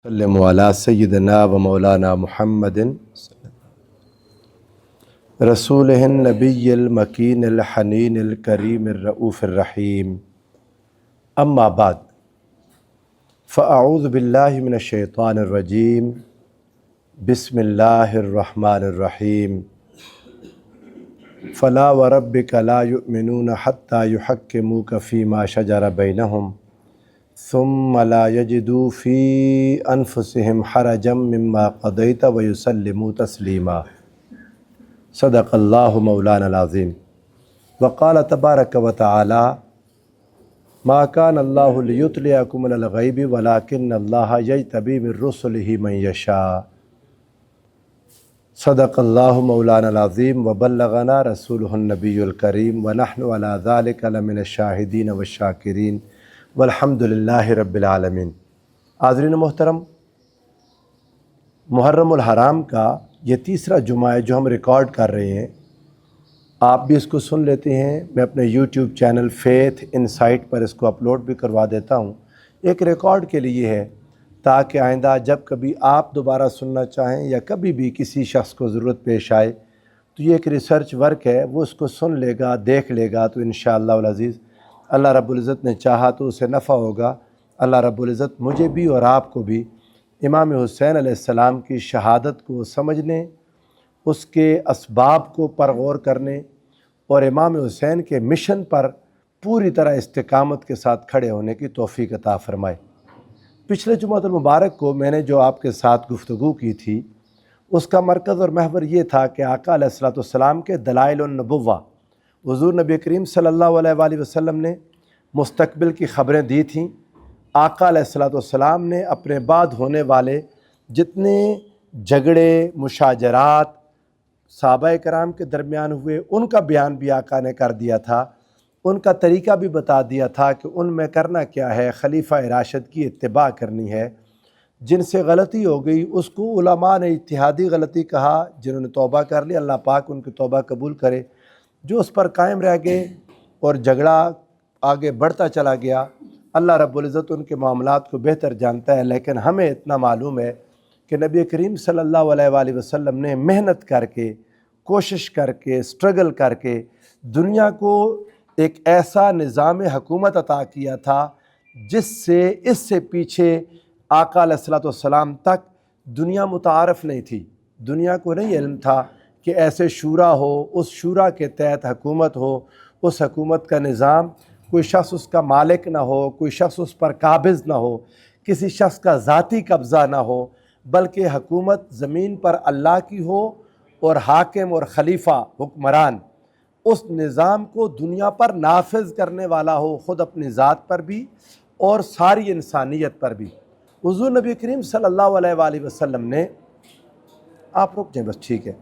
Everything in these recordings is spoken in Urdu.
وسلم علی سیدنا و مولانا محمد رسول النبی المکین الحنین الکریم الرؤوف الرحیم اما بعد فاعوذ باللہ من الشیطان الرجیم بسم اللہ الرحمن الرحیم فلا وربک لا یؤمنون حتی یحکموک فیما شجر بینہم ثم لا يجدوا في أنفسهم حرجا مما قضيت ويسلموا تسليما صدق الله مولانا العظيم وقال تبارك وتعالى ما كان الله ليطلعكم على الغيب ولكن الله يجتبي من رسله من يشاء صدق الله مولانا العظيم وبلغنا رسوله النبي الكريم ونحن على ذلك لمن الشاهدين والشاكرين والحمد للہ رب العالمین۔ حاضرین محترم، محرم الحرام کا یہ تیسرا جمعہ ہے جو ہم ریکارڈ کر رہے ہیں۔ آپ بھی اس کو سن لیتے ہیں، میں اپنے یوٹیوب چینل فیتھ انسائٹ پر اس کو اپلوڈ بھی کروا دیتا ہوں۔ ایک ریکارڈ کے لیے ہے تاکہ آئندہ جب کبھی آپ دوبارہ سننا چاہیں یا کبھی بھی کسی شخص کو ضرورت پیش آئے تو یہ ایک ریسرچ ورک ہے، وہ اس کو سن لے گا، دیکھ لے گا تو انشاءاللہ العزیز اللہ رب العزت نے چاہا تو اسے نفع ہوگا۔ اللہ رب العزت مجھے بھی اور آپ کو بھی امام حسین علیہ السلام کی شہادت کو سمجھنے، اس کے اسباب کو پر غور کرنے اور امام حسین کے مشن پر پوری طرح استقامت کے ساتھ کھڑے ہونے کی توفیق عطا فرمائے۔ پچھلے جمعہ المبارک کو میں نے جو آپ کے ساتھ گفتگو کی تھی، اس کا مرکز اور محور یہ تھا کہ آقا علیہ السلام کے دلائل النبوہ، حضور نبی کریم صلی اللہ علیہ وآلہ وسلم نے مستقبل کی خبریں دی تھیں۔ آقا علیہ السلام نے اپنے بعد ہونے والے جتنے جھگڑے، مشاجرات صحابہ کرام کے درمیان ہوئے، ان کا بیان بھی آقا نے کر دیا تھا، ان کا طریقہ بھی بتا دیا تھا کہ ان میں کرنا کیا ہے۔ خلیفہ راشد کی اتباع کرنی ہے۔ جن سے غلطی ہو گئی اس کو علماء نے اجتہادی غلطی کہا، جنہوں نے توبہ کر لی اللہ پاک ان کی توبہ قبول کرے۔ جو اس پر قائم رہ گئے اور جھگڑا آگے بڑھتا چلا گیا، اللہ رب العزت ان کے معاملات کو بہتر جانتا ہے، لیکن ہمیں اتنا معلوم ہے کہ نبی کریم صلی اللہ علیہ وآلہ وسلم نے محنت کر کے، کوشش کر کے، سٹرگل کر کے دنیا کو ایک ایسا نظام حکومت عطا کیا تھا جس سے اس سے پیچھے آقا علیہ السلام تک دنیا متعارف نہیں تھی۔ دنیا کو نہیں علم تھا کہ ایسے شورا ہو، اس شورا کے تحت حکومت ہو، اس حکومت کا نظام کوئی شخص اس کا مالک نہ ہو، کوئی شخص اس پر قابض نہ ہو، کسی شخص کا ذاتی قبضہ نہ ہو، بلکہ حکومت زمین پر اللہ کی ہو اور حاکم اور خلیفہ حکمران اس نظام کو دنیا پر نافذ کرنے والا ہو، خود اپنی ذات پر بھی اور ساری انسانیت پر بھی۔ حضور نبی کریم صلی اللہ علیہ وآلہ وسلم نے، آپ رک جائیں بس، ٹھیک ہے،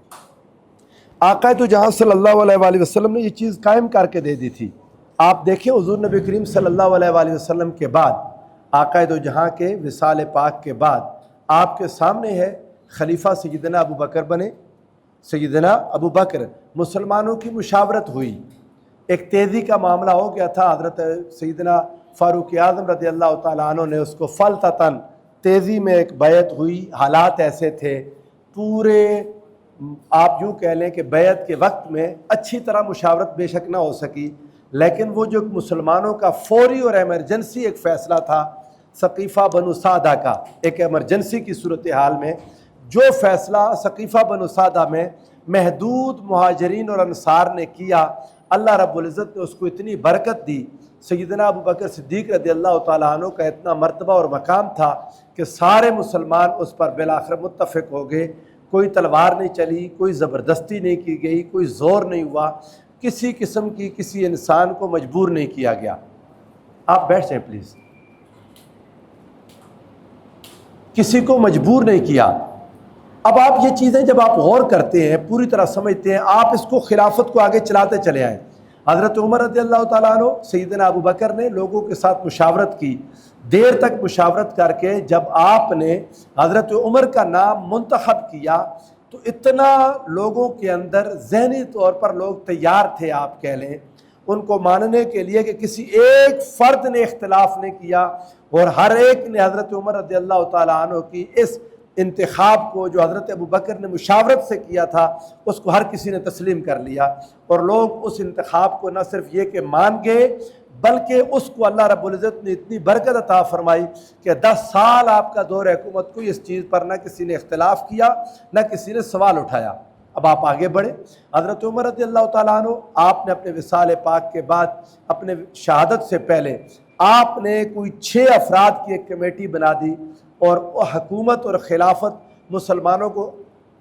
آقا تو جہاں صلی اللہ علیہ وآلہ وسلم نے یہ چیز قائم کر کے دے دی تھی۔ آپ دیکھیں حضور نبی کریم صلی اللہ علیہ وآلہ وسلم کے بعد، آقا تو جہاں کے وصال پاک کے بعد آپ کے سامنے ہے خلیفہ سیدنا ابو بکر بنے۔ سیدنا ابو بکر، مسلمانوں کی مشاورت ہوئی، ایک تیزی کا معاملہ ہو گیا تھا۔ حضرت سیدنا فاروق اعظم رضی اللہ تعالیٰ عنہ نے اس کو فلتتاً تیزی میں ایک بیعت ہوئی۔ حالات ایسے تھے، پورے آپ یوں کہہ لیں کہ بیعت کے وقت میں اچھی طرح مشاورت بے شک نہ ہو سکی، لیکن وہ جو مسلمانوں کا فوری اور ایمرجنسی ایک فیصلہ تھا ثقیفہ بنو سعدہ کا، ایک ایمرجنسی کی صورتحال میں جو فیصلہ ثقیفہ بنو سعدہ میں محدود مہاجرین اور انصار نے کیا، اللہ رب العزت نے اس کو اتنی برکت دی۔ سیدنا ابو بکر صدیق رضی اللہ تعالیٰ عنہ کا اتنا مرتبہ اور مقام تھا کہ سارے مسلمان اس پر بالآخر متفق ہو گئے۔ کوئی تلوار نہیں چلی، کوئی زبردستی نہیں کی گئی، کوئی زور نہیں ہوا، کسی قسم کی کسی انسان کو مجبور نہیں کیا گیا۔ آپ بیٹھ جائیں پلیز۔ کسی کو مجبور نہیں کیا۔ اب آپ یہ چیزیں جب آپ غور کرتے ہیں، پوری طرح سمجھتے ہیں، آپ اس کو خلافت کو آگے چلاتے چلے آئیں۔ حضرت عمر رضی اللہ تعالیٰ عنہ، سیدنا ابو بکر نے لوگوں کے ساتھ مشاورت کی، دیر تک مشاورت کر کے جب آپ نے حضرت عمر کا نام منتخب کیا تو اتنا لوگوں کے اندر ذہنی طور پر لوگ تیار تھے، آپ کہہ لیں، ان کو ماننے کے لیے کہ کسی ایک فرد نے اختلاف نہیں کیا اور ہر ایک نے حضرت عمر رضی اللہ تعالیٰ عنہ کی اس انتخاب کو جو حضرت ابوبکر نے مشاورت سے کیا تھا اس کو ہر کسی نے تسلیم کر لیا، اور لوگ اس انتخاب کو نہ صرف یہ کہ مان گئے بلکہ اس کو اللہ رب العزت نے اتنی برکت عطا فرمائی کہ 10 سال آپ کا دور حکومت کو اس چیز پر نہ کسی نے اختلاف کیا نہ کسی نے سوال اٹھایا۔ اب آپ آگے بڑھیں، حضرت عمر رضی اللہ تعالیٰ عنہ آپ نے اپنے وصال پاک کے بعد اپنے شہادت سے پہلے آپ نے کوئی 6 افراد کی ایک کمیٹی بنا دی اور حکومت اور خلافت مسلمانوں کو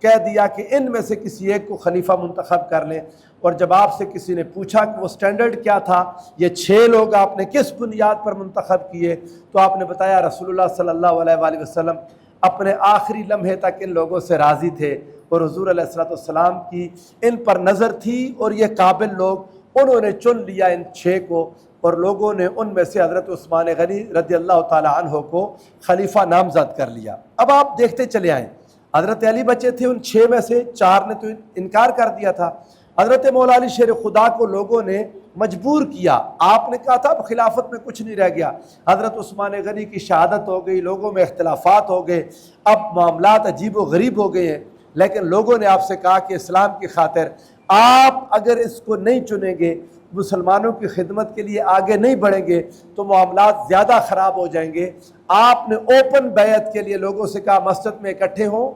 کہہ دیا کہ ان میں سے کسی ایک کو خلیفہ منتخب کر لیں، اور جب آپ سے کسی نے پوچھا کہ وہ سٹینڈرڈ کیا تھا، یہ 6 لوگ آپ نے کس بنیاد پر منتخب کیے، تو آپ نے بتایا رسول اللہ صلی اللہ علیہ وآلہ وسلم اپنے آخری لمحے تک ان لوگوں سے راضی تھے اور حضور علیہ السلام کی ان پر نظر تھی اور یہ قابل لوگ، انہوں نے چن لیا ان 6 کو، اور لوگوں نے ان میں سے حضرت عثمان غنی رضی اللہ تعالی عنہ کو خلیفہ نامزد کر لیا۔ اب آپ دیکھتے چلے آئیں، حضرت علی بچے تھے، ان 6 میں سے 4 نے تو انکار کر دیا تھا۔ حضرت مولا علی شیر خدا کو لوگوں نے مجبور کیا، آپ نے کہا تھا اب خلافت میں کچھ نہیں رہ گیا، حضرت عثمان غنی کی شہادت ہو گئی، لوگوں میں اختلافات ہو گئے، اب معاملات عجیب و غریب ہو گئے ہیں، لیکن لوگوں نے آپ سے کہا کہ اسلام کی خاطر آپ اگر اس کو نہیں چنیں گے، مسلمانوں کی خدمت کے لیے آگے نہیں بڑھیں گے تو معاملات زیادہ خراب ہو جائیں گے۔ آپ نے اوپن بیعت کے لیے لوگوں سے کہا مسجد میں اکٹھے ہوں،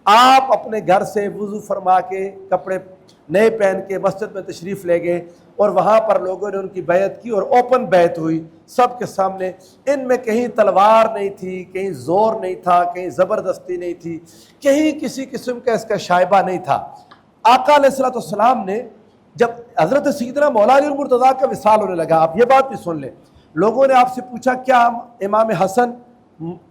آپ اپنے گھر سے وضو فرما کے کپڑے نئے پہن کے مسجد میں تشریف لے گئے، اور وہاں پر لوگوں نے ان کی بیعت کی اور اوپن بیعت ہوئی سب کے سامنے۔ ان میں کہیں تلوار نہیں تھی، کہیں زور نہیں تھا، کہیں زبردستی نہیں تھی، کہیں کسی قسم کا اس کا شائبہ نہیں تھا۔ آقا علیہ السلام نے جب حضرت سیدنا مولا علی المرتضیٰ کا وصال ہونے لگا، آپ یہ بات بھی سن لیں، لوگوں نے آپ سے پوچھا کیا ہم امام حسن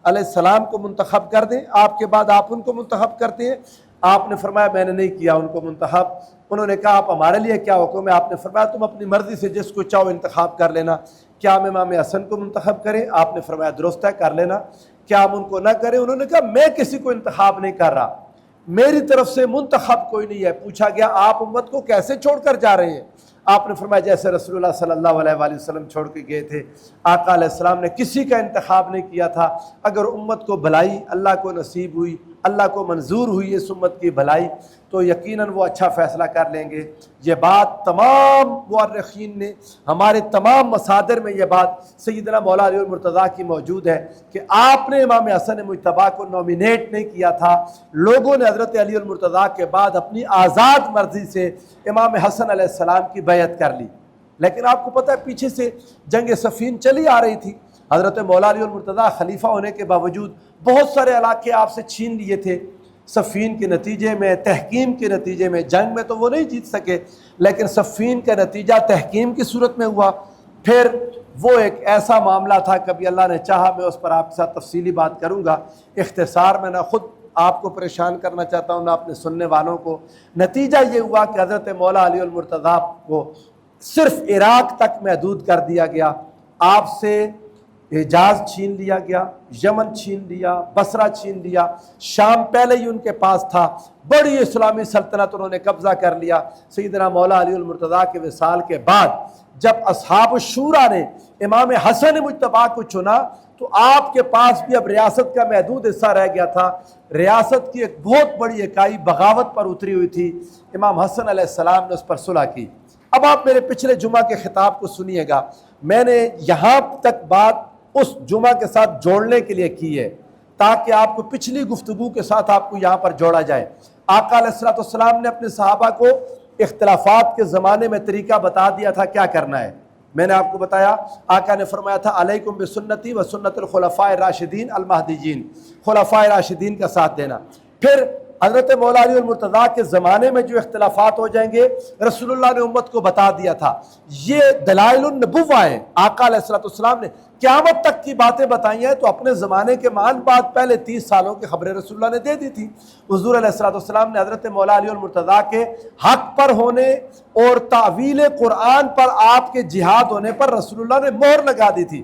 علیہ السلام کو منتخب کر دیں، آپ کے بعد آپ ان کو منتخب کرتے ہیں؟ آپ نے فرمایا میں نے نہیں کیا ان کو منتخب۔ انہوں نے کہا آپ ہمارے لیے کیا حکم ہے؟ آپ نے فرمایا تم اپنی مرضی سے جس کو چاہو انتخاب کر لینا، کیا ہم امام حسن کو منتخب کریں؟ آپ نے فرمایا درست ہے کر لینا، کیا ہم ان کو نہ کریں؟ انہوں نے کہا میں کسی کو انتخاب نہیں کر رہا، میری طرف سے منتخب کوئی نہیں ہے۔ پوچھا گیا آپ امت کو کیسے چھوڑ کر جا رہے ہیں؟ آپ نے فرمایا جیسے رسول اللہ صلی اللہ علیہ وآلہ وسلم چھوڑ کے گئے تھے۔ آقا علیہ السلام نے کسی کا انتخاب نہیں کیا تھا۔ اگر امت کو بھلائی اللہ کو نصیب ہوئی، اللہ کو منظور ہوئی اس امت کی بھلائی، تو یقیناً وہ اچھا فیصلہ کر لیں گے۔ یہ بات تمام مورخین نے، ہمارے تمام مصادر میں یہ بات سیدنا مولا علی المرتضیٰ کی موجود ہے کہ آپ نے امام حسن مجتبیٰ کو نومینیٹ نہیں کیا تھا، لوگوں نے حضرت علی المرتضیٰ کے بعد اپنی آزاد مرضی سے امام حسن علیہ السلام کی بیعت کر لی۔ لیکن آپ کو پتہ ہے پیچھے سے جنگ صفین چلی آ رہی تھی، حضرت مولا علی المرتضیٰ خلیفہ ہونے کے باوجود بہت سارے علاقے آپ سے چھین لیے تھے۔ صفین کے نتیجے میں، تحکیم کے نتیجے میں، جنگ میں تو وہ نہیں جیت سکے، لیکن صفین کا نتیجہ تحکیم کی صورت میں ہوا۔ پھر وہ ایک ایسا معاملہ تھا، کبھی اللہ نے چاہا میں اس پر آپ کے ساتھ تفصیلی بات کروں گا، اختصار میں نہ خود آپ کو پریشان کرنا چاہتا ہوں نہ اپنے سننے والوں کو۔ نتیجہ یہ ہوا کہ حضرت مولا علی المرتضیٰ کو صرف عراق تک محدود کر دیا گیا، آپ سے حجاز چھین لیا گیا، یمن چھین لیا، بصرہ چھین لیا، شام پہلے ہی ان کے پاس تھا، بڑی اسلامی سلطنت انہوں نے قبضہ کر لیا۔ سیدنا مولا علی المرتضیٰ کے وصال کے بعد جب اصحاب الشورا نے امام حسن مجتبیٰ کو چنا تو آپ کے پاس بھی اب ریاست کا محدود حصہ رہ گیا تھا۔ ریاست کی ایک بہت بڑی اکائی بغاوت پر اتری ہوئی تھی، امام حسن علیہ السلام نے اس پر صلح کی۔ اب آپ میرے پچھلے جمعہ کے خطاب کو سنیے گا، میں نے یہاں تک بات اس جمعہ کے ساتھ جوڑنے کے لیے کی ہے تاکہ آپ کو پچھلی گفتگو کے ساتھ آپ کو یہاں پر جوڑا جائے۔ آقا علیہ السلام نے اپنے صحابہ کو اختلافات کے زمانے میں طریقہ بتا دیا تھا کیا کرنا ہے۔ میں نے آپ کو بتایا، آقا نے فرمایا تھا علیکم بسنتی و سنت الخلفاء الراشدین المہدیین، خلفاء راشدین کا ساتھ دینا۔ پھر حضرت مولا علی المرتضیٰ کے زمانے میں جو اختلافات ہو جائیں گے رسول اللہ نے امت کو بتا دیا تھا، یہ دلائل النبوہ ہیں۔ آقا علیہ السلام نے قیامت تک کی باتیں بتائی ہیں، تو اپنے زمانے کے مان بعد پہلے 30 سالوں کی خبریں رسول اللہ نے دے دی تھی۔ حضور علیہ السلام نے حضرت مولا علی المرتضیٰ کے حق پر ہونے اور تعویل قرآن پر آپ کے جہاد ہونے پر رسول اللہ نے مہر لگا دی تھی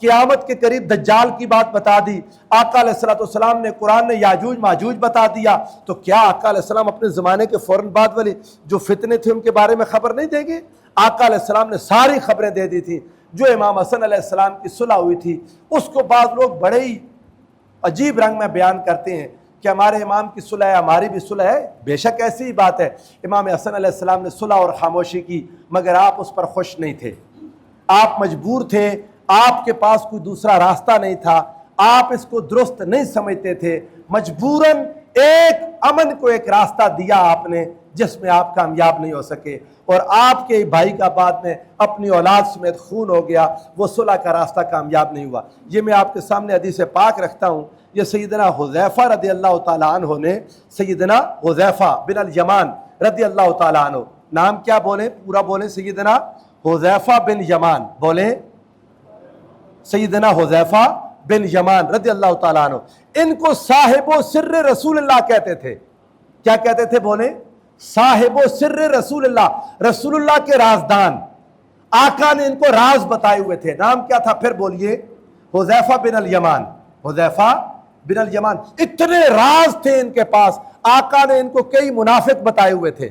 قیامت کے قریب دجال کی بات بتا دی، آقا علیہ الصلوۃ والسلام نے قرآن نے یاجوج ماجوج بتا دیا، تو کیا آقا علیہ السلام اپنے زمانے کے فوراً بعد والے جو فتنے تھے ان کے بارے میں خبر نہیں دیں گے؟ آقا علیہ السلام نے ساری خبریں دے دی تھیں۔ جو امام حسن علیہ السلام کی صلح ہوئی تھی اس کو بعض لوگ بڑے ہی عجیب رنگ میں بیان کرتے ہیں کہ ہمارے امام کی صلح ہے، ہماری بھی صلح ہے۔ بے شک ایسی ہی بات ہے، امام حسن علیہ السلام نے صلح اور خاموشی کی، مگر آپ اس پر خوش نہیں تھے، آپ مجبور تھے، آپ کے پاس کوئی دوسرا راستہ نہیں تھا، آپ اس کو درست نہیں سمجھتے تھے، مجبوراً ایک امن کو ایک راستہ دیا آپ نے جس میں آپ کامیاب نہیں ہو سکے، اور آپ کے بھائی کا بعد میں اپنی اولاد سمیت خون ہو گیا، وہ صلح کا راستہ کامیاب نہیں ہوا۔ یہ میں آپ کے سامنے حدیث پاک رکھتا ہوں، یہ سیدنا حذیفہ رضی اللہ تعالیٰ عنہ نے، سیدنا حذیفہ بن الیمان رضی اللہ تعالیٰ عنہ، نام کیا بولیں، پورا بولیں، سیدنا حذیفہ بن یمان، بولیں سیدنا حذیفہ بن یمان رضی اللہ تعالیٰ عنہ، ان کو صاحب و سر رسول اللہ کہتے تھے۔ کیا کہتے تھے؟ بولیں صاحب و سر رسول اللہ، رسول اللہ کے رازدان، آقا نے ان کو راز بتائے ہوئے تھے۔ نام کیا تھا پھر بولیے؟ حذیفہ بن الیمان، حذیفہ بن الیمان، اتنے راز تھے ان کے پاس، آقا نے ان کو کئی منافق بتائے ہوئے تھے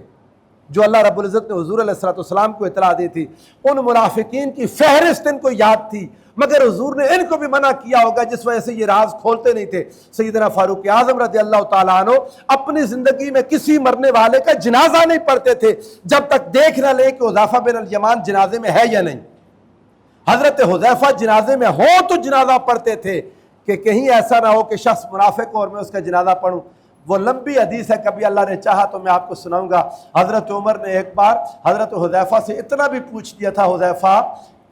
جو اللہ رب العزت نے حضور علیہ الصلوۃ والسلام کو اطلاع دی تھی، ان منافقین کی فہرست ان کو یاد تھی، مگر حضور نے ان کو بھی منع کیا ہوگا جس وجہ سے یہ راز کھولتے نہیں تھے۔ سیدنا فاروق اعظم رضی اللہ تعالیٰ عنہ اپنی زندگی میں کسی مرنے والے کا جنازہ نہیں پڑھتے تھے جب تک دیکھ نہ لیں کہ حذیفہ بن الیمان جنازے میں ہے یا نہیں۔ حضرت حذیفہ جنازے میں ہو تو جنازہ پڑھتے تھے کہ کہیں ایسا نہ ہو کہ شخص منافق ہو اور میں اس کا جنازہ پڑھوں۔ وہ لمبی حدیث ہے، کبھی اللہ نے چاہا تو میں آپ کو سناؤں گا۔ حضرت عمر نے ایک بار حضرت حذیفہ سے اتنا بھی پوچھ لیا تھا، حذیفہ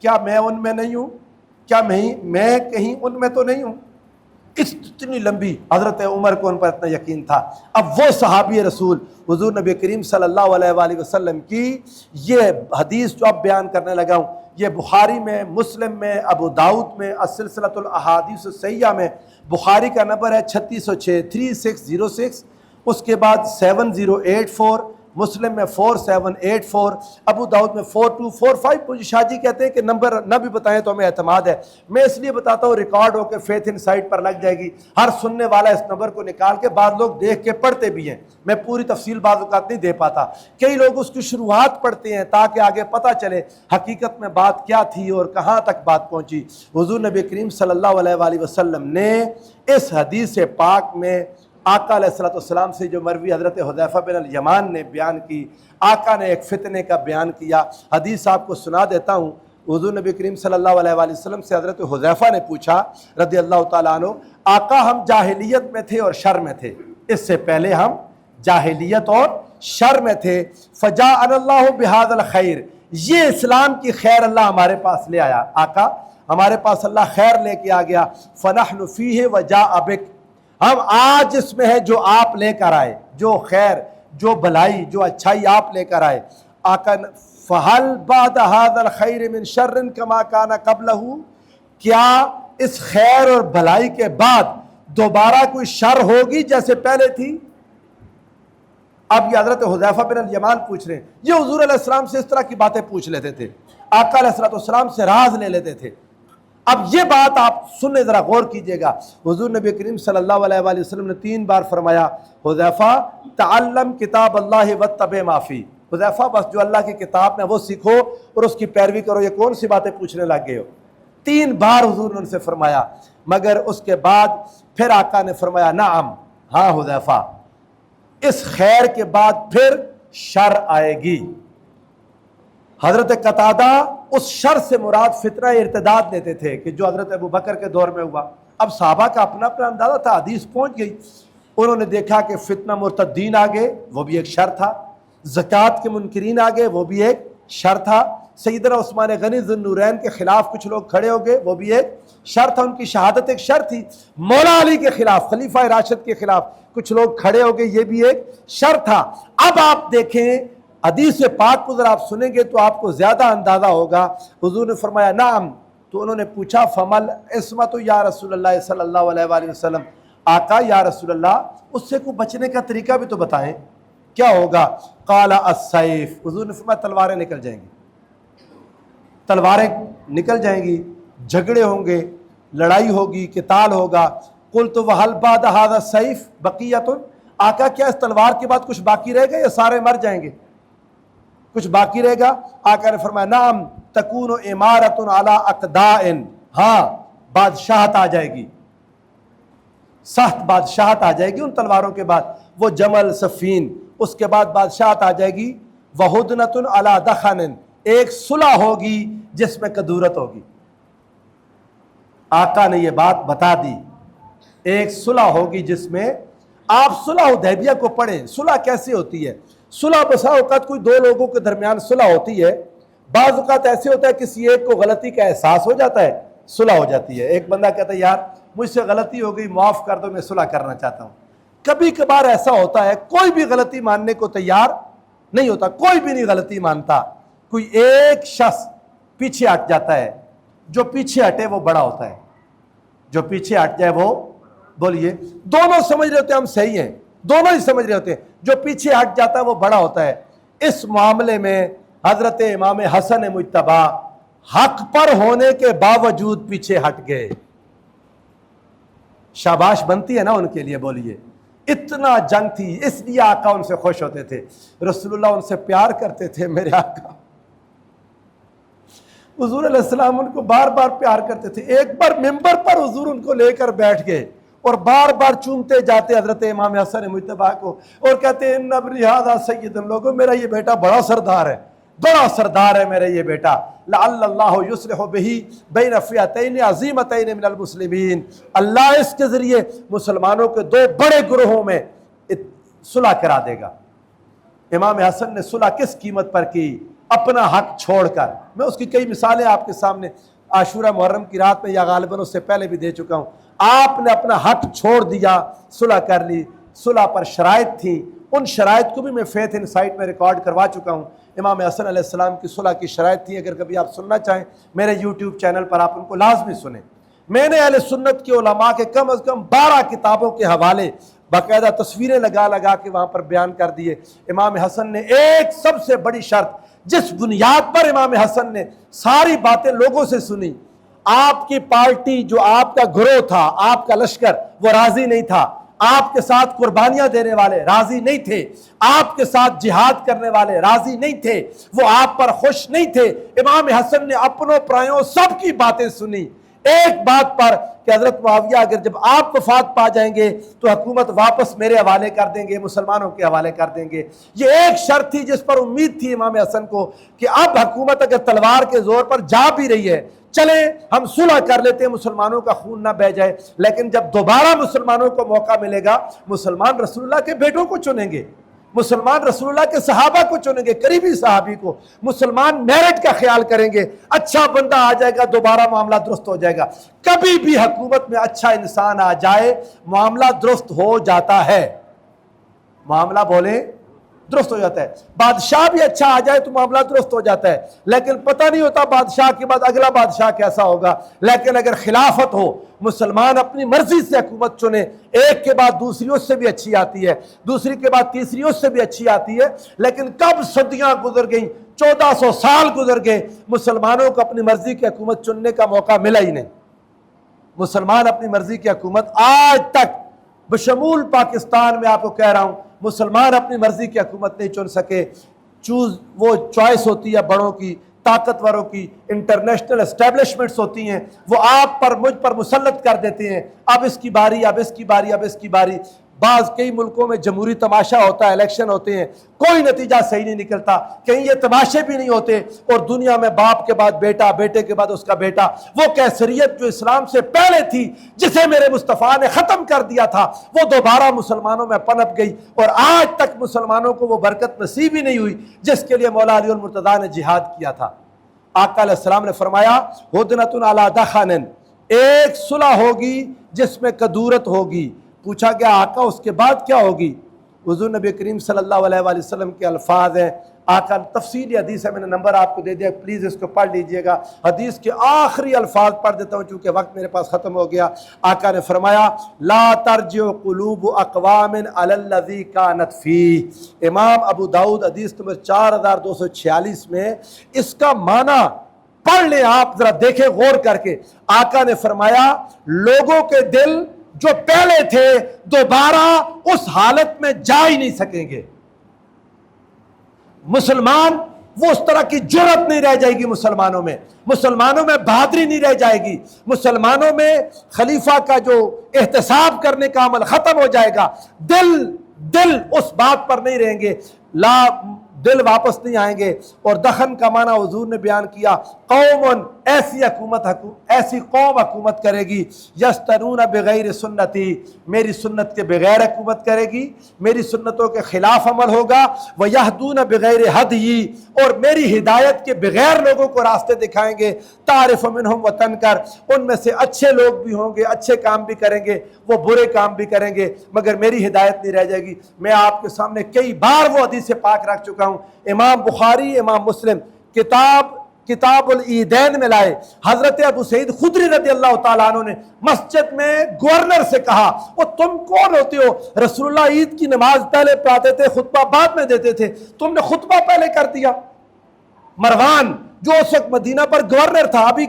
کیا میں ان میں نہیں ہوں؟ کیا میں کہیں ان میں تو نہیں ہوں؟ اتنی لمبی، حضرت عمر کو ان پر اتنا یقین تھا۔ اب وہ صحابی رسول حضور نبی کریم صلی اللہ علیہ وآلہ وسلم کی یہ حدیث جو اب بیان کرنے لگا ہوں، یہ بخاری میں، مسلم میں، ابو داؤد میں، السلسلۃ الاحادیث الصحیحہ میں، بخاری کا نمبر ہے 3606 3606، اس کے بعد 7084، مسلم میں 4784، ابو داؤد میں 4245۔ مجھے شاہ جی کہتے ہیں کہ نمبر نہ بھی بتائیں تو ہمیں اعتماد ہے، میں اس لیے بتاتا ہوں ریکارڈ ہو کے فیتھ ان سائٹ پر لگ جائے گی، ہر سننے والا اس نمبر کو نکال کے، بعض لوگ دیکھ کے پڑھتے بھی ہیں، میں پوری تفصیل بعض اوقات نہیں دے پاتا، کئی لوگ اس کی شروعات پڑھتے ہیں تاکہ آگے پتہ چلے حقیقت میں بات کیا تھی اور کہاں تک بات پہنچی۔ حضور نبی کریم صلی اللہ علیہ وآلہ وسلم نے اس حدیث پاک میں آقا علیہ الصلوۃ والسلام سے جو مروی حضرت حذیفہ بن الیمان نے بیان کی، آقا نے ایک فتنے کا بیان کیا۔ حدیث آپ کو سنا دیتا ہوں، حضور نبی کریم صلی اللہ علیہ وآلہ وسلم سے حضرت حذیفہ نے پوچھا رضی اللہ تعالیٰ عنہ، آقا ہم جاہلیت میں تھے اور شر میں تھے، اس سے پہلے ہم جاہلیت اور شر میں تھے، فجاءنا اللہ بہذا الخیر، یہ اسلام کی خیر اللہ ہمارے پاس لے آیا، آقا ہمارے پاس اللہ خیر لے کے آ گیا، فنحن فیہ وجاء بک، ہم آج اس میں ہے جو آپ لے کر آئے، جو خیر، جو بھلائی، جو اچھائی آپ لے کر آئے۔ آقا فہل بعد هذا الخیر من شر کما کان قبلہ، کیا اس خیر اور بھلائی کے بعد دوبارہ کوئی شر ہوگی جیسے پہلے تھی؟ اب یہ حضرت حذیفہ بن الیمان پوچھ رہے ہیں، یہ حضور علیہ السلام سے اس طرح کی باتیں پوچھ لیتے تھے، آقا علیہ السلام سے راز لے لیتے تھے۔ اب یہ بات آپ سننے ذرا غور کیجئے گا، حضور نبی کریم صلی اللہ علیہ وآلہ وسلم نے 3 بار فرمایا، حذیفہ تعلم کتاب اللہ واتبع ما فیہ، حذیفہ بس جو اللہ کی کتاب میں وہ سیکھو اور اس کی پیروی کرو، یہ کون سی باتیں پوچھنے لگ گئے ہو؟ 3 بار حضور نے ان سے فرمایا، مگر اس کے بعد پھر آقا نے فرمایا نعم، ہاں حذیفہ، اس خیر کے بعد پھر شر آئے گی۔ حضرت قتادہ اس شر سے مراد فتنہ ارتداد لیتے تھے کہ جو حضرت ابو بکر کے دور میں ہوا۔ اب صحابہ کا اپنا اپنا اندازہ تھا، حدیث پہنچ گئی، انہوں نے دیکھا کہ فتنہ مرتدین آگے، وہ بھی ایک شر تھا، زکوٰۃ کے منکرین آگے، وہ بھی ایک شر تھا، سیدنا عثمان غنی ذو النورین کے خلاف کچھ لوگ کھڑے ہو گئے، وہ بھی ایک شر تھا، ان کی شہادت ایک شر تھی، مولا علی کے خلاف، خلیفہ راشد کے خلاف کچھ لوگ کھڑے ہو گئے، یہ بھی ایک شر تھا۔ اب آپ دیکھیں حدیث پاک کو ذرا آپ سنیں گے تو آپ کو زیادہ اندازہ ہوگا۔ حضور نے فرمایا نعم، تو انہوں نے پوچھا فمل عصمت یا رسول اللہ صلی اللہ علیہ وآلہ وسلم، آقا یا رسول اللہ اس سے کوئی بچنے کا طریقہ بھی تو بتائیں، کیا ہوگا؟ قال السیف، حضور نے فرمایا تلواریں نکل جائیں گی، تلواریں نکل جائیں گی، جھگڑے ہوں گے، لڑائی ہوگی، قتال ہوگا۔ قلت وہل بعد ھذا السیف بقیۃ، آقا کیا اس تلوار کے بعد کچھ باقی رہے گا یا سارے مر جائیں گے؟ کچھ باقی رہے گا؟ آقا نے فرمایا نعم تکون امارۃ علی اقداء، ہاں بادشاہت آ جائے گی، سخت بادشاہت آ جائے گی ان تلواروں کے بعد، وہ جمل صفین، اس کے بعد بادشاہت آ جائے گی۔ وہدنۃ علی دخن، ایک صلح ہوگی جس میں کدورت ہوگی۔ آقا نے یہ بات بتا دی، ایک صلح ہوگی جس میں، آپ صلح حدیبیہ کو پڑھیں، صلح کیسے ہوتی ہے؟ صلح بسا اوقات کوئی دو لوگوں کے درمیان صلح ہوتی ہے، بعض اوقات ایسے ہوتا ہے کسی ایک کو غلطی کا احساس ہو جاتا ہے، صلح ہو جاتی ہے۔ ایک بندہ کہتا ہے یار مجھ سے غلطی ہو گئی، معاف کر دو، میں صلح کرنا چاہتا ہوں۔ کبھی کبھار ایسا ہوتا ہے کوئی بھی غلطی ماننے کو تیار نہیں ہوتا، کوئی بھی نہیں غلطی مانتا، کوئی ایک شخص پیچھے ہٹ جاتا ہے، جو پیچھے ہٹے وہ بڑا ہوتا ہے، جو پیچھے ہٹ جائے وہ، بولیے، دونوں سمجھ رہے ہوتے ہیں ہم صحیح ہیں، دونوں ہی سمجھ رہے ہوتے ہیں، جو پیچھے ہٹ جاتا ہے وہ بڑا ہوتا ہے۔ اس معاملے میں حضرت امام حسن مجتبی حق پر ہونے کے باوجود پیچھے ہٹ گئے، شاباش بنتی ہے نا ان کے لیے، بولیے، اتنا جنگ تھی، اس لیے آقا ان سے خوش ہوتے تھے، رسول اللہ ان سے پیار کرتے تھے۔ میرے آقا حضور علیہ السلام ان کو بار بار پیار کرتے تھے۔ ایک بار ممبر پر حضور ان کو لے کر بیٹھ گئے اور بار بار چومتے جاتے حضرت امام حسن مجتبی کو اور کہتے ان ابنی ھذا سید، لوگوں میرا یہ بیٹا بڑا سردار ہے، بڑا سردار ہے میرا یہ بیٹا، لعل اللہ یصلح بہ بین فئتین عظیمتین من المسلمین، اللہ اس کے ذریعے مسلمانوں کے دو بڑے گروہوں میں صلح کرا دے گا۔ امام حسن نے صلح کس قیمت پر کی؟ اپنا حق چھوڑ کر۔ میں اس کی کئی مثالیں آپ کے سامنے عاشورہ محرم کی رات میں یا غالباً اس سے پہلے بھی دے چکا ہوں۔ آپ نے اپنا حق چھوڑ دیا، صلح کر لی۔ صلح پر شرائط تھیں، ان شرائط کو بھی میں فیتھ انسائٹ میں ریکارڈ کروا چکا ہوں۔ امام حسن علیہ السلام کی صلح کی شرائط تھیں، اگر کبھی آپ سننا چاہیں میرے یوٹیوب چینل پر آپ ان کو لازمی سنیں۔ میں نے اہل سنت کے علماء کے کم از کم 12 کتابوں کے حوالے باقاعدہ تصویریں لگا لگا کے وہاں پر بیان کر دیے۔ امام حسن نے ایک سب سے بڑی شرط، جس بنیاد پر امام حسن نے ساری باتیں لوگوں سے سنی، آپ کی پارٹی جو آپ کا گروہ تھا، آپ کا لشکر، وہ راضی نہیں تھا، آپ کے ساتھ قربانیاں دینے والے راضی نہیں تھے، آپ کے ساتھ جہاد کرنے والے راضی نہیں تھے، وہ آپ پر خوش نہیں تھے۔ امام حسن نے اپنوں پرایوں سب کی باتیں سنی، ایک بات پر کہ حضرت معاویہ اگر جب آپ وفات پا جائیں گے تو حکومت واپس میرے حوالے کر دیں گے، مسلمانوں کے حوالے کر دیں گے۔ یہ ایک شرط تھی جس پر امید تھی امام حسن کو کہ اب حکومت اگر تلوار کے زور پر جا بھی رہی ہے، چلیں ہم صلح کر لیتے ہیں، مسلمانوں کا خون نہ بہہ جائے، لیکن جب دوبارہ مسلمانوں کو موقع ملے گا، مسلمان رسول اللہ کے بیٹوں کو چنیں گے، مسلمان رسول اللہ کے صحابہ کو چنیں گے، قریبی صحابی کو، مسلمان میرٹ کا خیال کریں گے، اچھا بندہ آ جائے گا، دوبارہ معاملہ درست ہو جائے گا۔ کبھی بھی حکومت میں اچھا انسان آ جائے معاملہ درست ہو جاتا ہے، معاملہ بولیں درست ہو جاتا ہے۔ بادشاہ بھی اچھا آ جائے تو معاملہ درست ہو جاتا ہے، لیکن پتہ نہیں ہوتا بادشاہ کے بعد اگلا بادشاہ کیسا ہوگا۔ لیکن اگر خلافت ہو، مسلمان اپنی مرضی سے حکومت چنے، ایک کے بعد دوسری اس سے بھی اچھی آتی ہے، دوسری کے بعد تیسری اس سے بھی اچھی آتی ہے، لیکن کب صدیاں گزر گئیں، 1400 سال گزر گئے، مسلمانوں کو اپنی مرضی کی حکومت چننے کا موقع ملا ہی نہیں۔ مسلمان اپنی مرضی کی حکومت آج تک بشمول پاکستان میں آپ کو کہہ رہا ہوں، مسلمان اپنی مرضی کی حکومت نہیں چن سکے۔ وہ چوائس ہوتی ہے بڑوں کی، طاقتوروں کی، انٹرنیشنل اسٹیبلشمنٹس ہوتی ہیں، وہ آپ پر مجھ پر مسلط کر دیتے ہیں، اب اس کی باری، اب اس کی باری، اب اس کی باری۔ بعض کئی ملکوں میں جمہوری تماشا ہوتا ہے، الیکشن ہوتے ہیں، کوئی نتیجہ صحیح نہیں نکلتا، کہیں یہ تماشے بھی نہیں ہوتے، اور دنیا میں باپ کے بعد بیٹا، بیٹے کے بعد اس کا بیٹا، وہ کیسریت جو اسلام سے پہلے تھی، جسے میرے مصطفیٰ نے ختم کر دیا تھا، وہ دوبارہ مسلمانوں میں پنپ گئی، اور آج تک مسلمانوں کو وہ برکت نصیب ہی نہیں ہوئی جس کے لیے مولا علی المرتضیٰ نے جہاد کیا تھا۔ آقا علیہ السلام نے فرمایا ہدنۃ علی دخن، ایک صلح ہوگی جس میں کدورت ہوگی۔ پوچھا گیا آقا اس کے بعد کیا ہوگی؟ حضور نبی کریم صلی اللہ علیہ وآلہ وسلم کے الفاظ ہیں، آقا تفصیلی حدیث ہے، میں نے نمبر آپ کو دے دیا، پلیز اس کو پڑھ لیجئے گا۔ حدیث کے آخری الفاظ پڑھ دیتا ہوں چونکہ وقت میرے پاس ختم ہو گیا۔ آقا نے فرمایا لا ترجع قلوب اقوام علی الذی کانت فیہ۔ امام ابو داؤد حدیث نمبر 4246 میں اس کا معنی پڑھ لیں آپ ذرا دیکھیں غور کر کے. آقا نے فرمایا لوگوں کے دل جو پہلے تھے دوبارہ اس حالت میں جا ہی نہیں سکیں گے. مسلمان وہ اس طرح کی جرأت نہیں رہ جائے گی مسلمانوں میں بہادری نہیں رہ جائے گی, مسلمانوں میں خلیفہ کا جو احتساب کرنے کا عمل ختم ہو جائے گا. دل اس بات پر نہیں رہیں گے, دل واپس نہیں آئیں گے. اور دخن کا معنی حضور نے بیان کیا, قوم ایسی قوم حکومت کرے گی یستنون بغیر سنتی, میری سنت کے بغیر حکومت کرے گی, میری سنتوں کے خلاف عمل ہوگا. ویہدون بغیر ہدی, اور میری ہدایت کے بغیر لوگوں کو راستے دکھائیں گے. تعرف منہم وتنکر, ان میں سے اچھے لوگ بھی ہوں گے, اچھے کام بھی کریں گے, وہ برے کام بھی کریں گے, مگر میری ہدایت نہیں رہ جائے گی. میں آپ کے سامنے کئی بار وہ حدیث پاک رکھ چکا ہوں. امام بخاری امام مسلم کتاب العیدین میں لائے. حضرت ابو سعید خدری رضی اللہ تعالیٰ عنہ نے مسجد میں گورنر سے کہا, وہ تم کون ہوتے ہو؟ رسول اللہ عید کی نماز پہلے پڑھاتے تھے, خطبہ بعد میں دیتے تھے, تم نے خطبہ پہلے کر دیا. مروان جو اس وقت مدینہ پر گورنر تھا, ابھی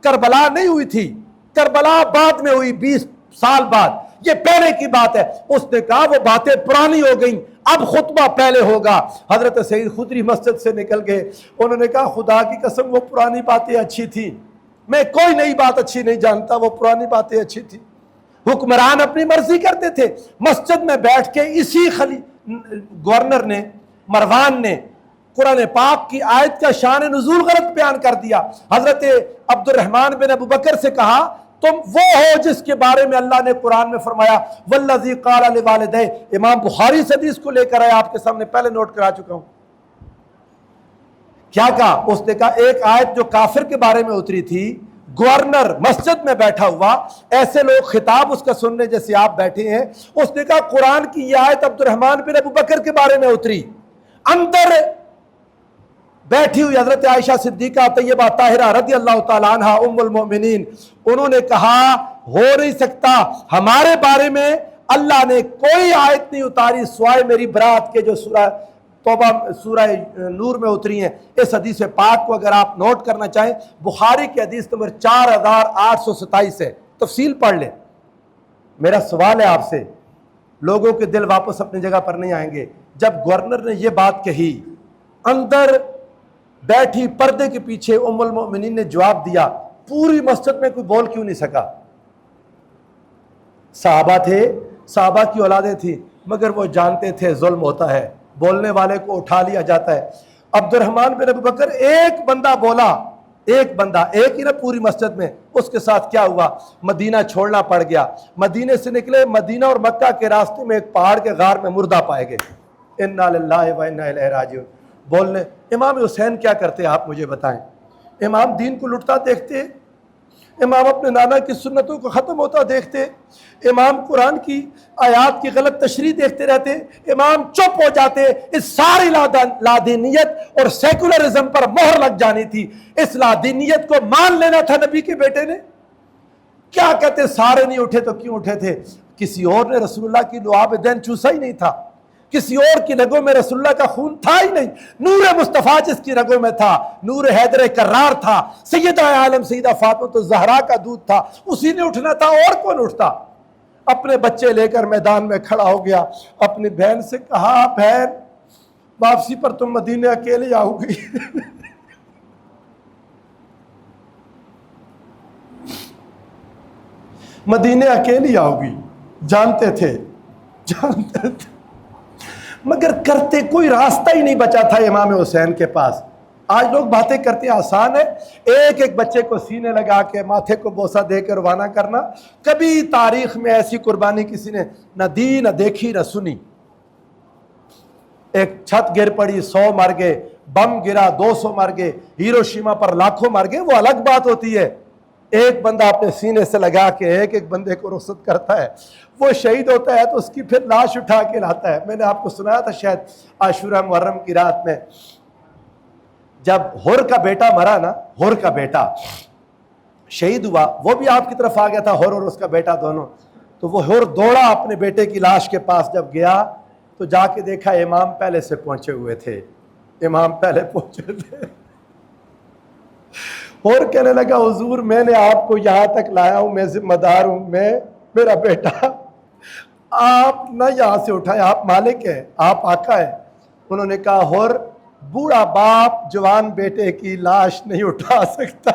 کربلا نہیں ہوئی تھی, کربلا بعد میں ہوئی 20 سال بعد, یہ پہلے کی بات ہے. اس نے کہا وہ باتیں پرانی ہو گئیں, اب خطبہ پہلے ہوگا. حضرت سعید خدری مسجد سے نکل گئے, انہوں نے کہا خدا کی قسم وہ پرانی باتیں اچھی تھیں, میں کوئی نئی بات اچھی نہیں جانتا, وہ پرانی باتیں اچھی تھیں. حکمران اپنی مرضی کرتے تھے. مسجد میں بیٹھ کے اسی گورنر نے, مروان نے, قرآن پاک کی آیت کا شان نزول غلط بیان کر دیا. حضرت عبد الرحمن بن ابو بکر سے کہا تم وہ ہو جس کے بارے میں اللہ نے قرآن میں فرمایا والذی قال لوالدیہ. امام بخاری سے حدیث کو لے کر آیا, آپ کے سامنے پہلے نوٹ کرا چکا ہوں. کیا کہا؟ اس نے کہا ایک آیت جو کافر کے بارے میں اتری تھی, گورنر مسجد میں بیٹھا ہوا, ایسے لوگ خطاب اس کا سننے جیسے آپ بیٹھے ہیں, اس نے کہا قرآن کی یہ آیت عبد الرحمن بن ابو بکر کے بارے میں اتری. اندر بیٹھی ہوئی حضرت عائشہ صدیقہ طیبہ طاہرہ رضی اللہ تعالیٰ عنہ ام المؤمنین, انہوں نے کہا ہو نہیں سکتا, ہمارے بارے میں اللہ نے کوئی آیت نہیں اتاری سوائے میری برات کے جو سورہ توبہ سورہ نور میں اتری ہیں. اس حدیث پاک کو اگر آپ نوٹ کرنا چاہیں, بخاری کی حدیث نمبر 4827 ہے, تفصیل پڑھ لیں. میرا سوال ہے آپ سے, لوگوں کے دل واپس اپنی جگہ پر نہیں آئیں گے. جب گورنر نے یہ بات کہی, اندر بیٹھی پردے کے پیچھے ام المؤمنین نے جواب دیا, پوری مسجد میں کوئی بول کیوں نہیں سکا؟ صحابہ تھے, صحابہ کی اولادیں تھیں, مگر وہ جانتے تھے ظلم ہوتا ہے, بولنے والے کو اٹھا لیا جاتا ہے. عبد الرحمن بن ابو بکر, ایک بندہ بولا, ایک بندہ, ایک ہی نا پوری مسجد میں, اس کے ساتھ کیا ہوا؟ مدینہ چھوڑنا پڑ گیا. مدینے سے نکلے, مدینہ اور مکہ کے راستے میں ایک پہاڑ کے غار میں مردہ پائے گئے. انا للہ و انا الیہ راجعون. بولنے امام حسین کیا کرتے آپ مجھے بتائیں؟ امام دین کو لٹتا دیکھتے, امام اپنے نانا کی سنتوں کو ختم ہوتا دیکھتے, امام قرآن کی آیات کی غلط تشریح دیکھتے رہتے, امام چپ ہو جاتے. اس ساری لادینیت اور سیکولرزم پر مہر لگ جانی تھی. اس لادینیت کو مان لینا تھا نبی کے بیٹے نے. کیا کہتے سارے نہیں اٹھے تو کیوں اٹھے تھے؟ کسی اور نے رسول اللہ کی لعاب دین چوسا ہی نہیں تھا, کسی اور کی رگوں میں رسول اللہ کا خون تھا ہی نہیں. نور مصطفیٰ جس کی رگوں میں تھا, نور حیدر کرار تھا, سیدہ عالم سیدہ فاطمہ الزہرا کا دودھ تھا, اسی نے اٹھنا تھا, اور کون اٹھتا؟ اپنے بچے لے کر میدان میں کھڑا ہو گیا, اپنی بہن سے کہا بہن واپسی پر تم مدینے اکیلے آؤ گی. مدینے اکیلی آؤ گی. جانتے تھے مگر کرتے کوئی راستہ ہی نہیں بچا تھا امام حسین کے پاس. آج لوگ باتیں کرتے آسان ہے, ایک ایک بچے کو سینے لگا کے ماتھے کو بوسہ دے کے روانہ کرنا. کبھی تاریخ میں ایسی قربانی کسی نے نہ دی, نہ دیکھی, نہ سنی. ایک چھت گر پڑی 100 مر گئے, بم گرا 200 مر گئے, ہیروشیما پر لاکھوں مر گئے, وہ الگ بات ہوتی ہے. ایک بندہ اپنے سینے سے لگا کے ایک ایک بندے کو رخصت کرتا ہے, وہ شہید ہوتا ہے تو اس کی پھر لاش اٹھا کے لاتا ہے. میں نے آپ کو سنایا تھا شاید عاشورہ محرم کی رات میں, جب ہر کا بیٹا مرا نا, ہر کا بیٹا شہید ہوا, وہ بھی آپ کی طرف آ گیا تھا, ہر اور اس کا بیٹا دونوں. تو وہ ہر دوڑا اپنے بیٹے کی لاش کے پاس, جب گیا تو جا کے دیکھا امام پہلے سے پہنچے ہوئے تھے, امام پہلے پہنچے تھے. اور کہنے لگا حضور میں نے آپ کو یہاں تک لایا ہوں، میں ذمہ دار ہوں، میں میرا بیٹا، آپ نہ یہاں سے اٹھائیں، آپ مالک ہیں، آپ آقا ہیں۔ انہوں نے کہا اور بوڑھا باپ جوان بیٹے کی لاش نہیں اٹھا سکتا۔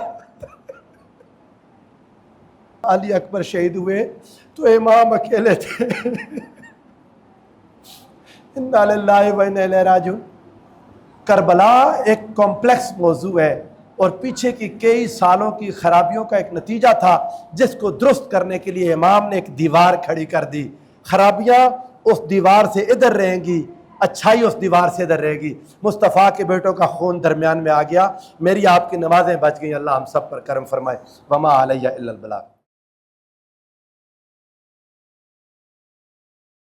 علی اکبر شہید ہوئے تو امام اکیلے تھے۔ انا للہ و انا الیہ راجعون۔ کربلا ایک کمپلیکس موضوع ہے اور پیچھے کی کئی سالوں کی خرابیوں کا ایک نتیجہ تھا، جس کو درست کرنے کے لیے امام نے ایک دیوار کھڑی کر دی۔ خرابیاں اس دیوار سے ادھر رہیں گی، اچھائی اس دیوار سے ادھر رہے گی۔ مصطفیٰ کے بیٹوں کا خون درمیان میں آ گیا، میری آپ کی نمازیں بچ گئیں۔ اللہ ہم سب پر کرم فرمائے۔ وما علیہ الا البلاغ۔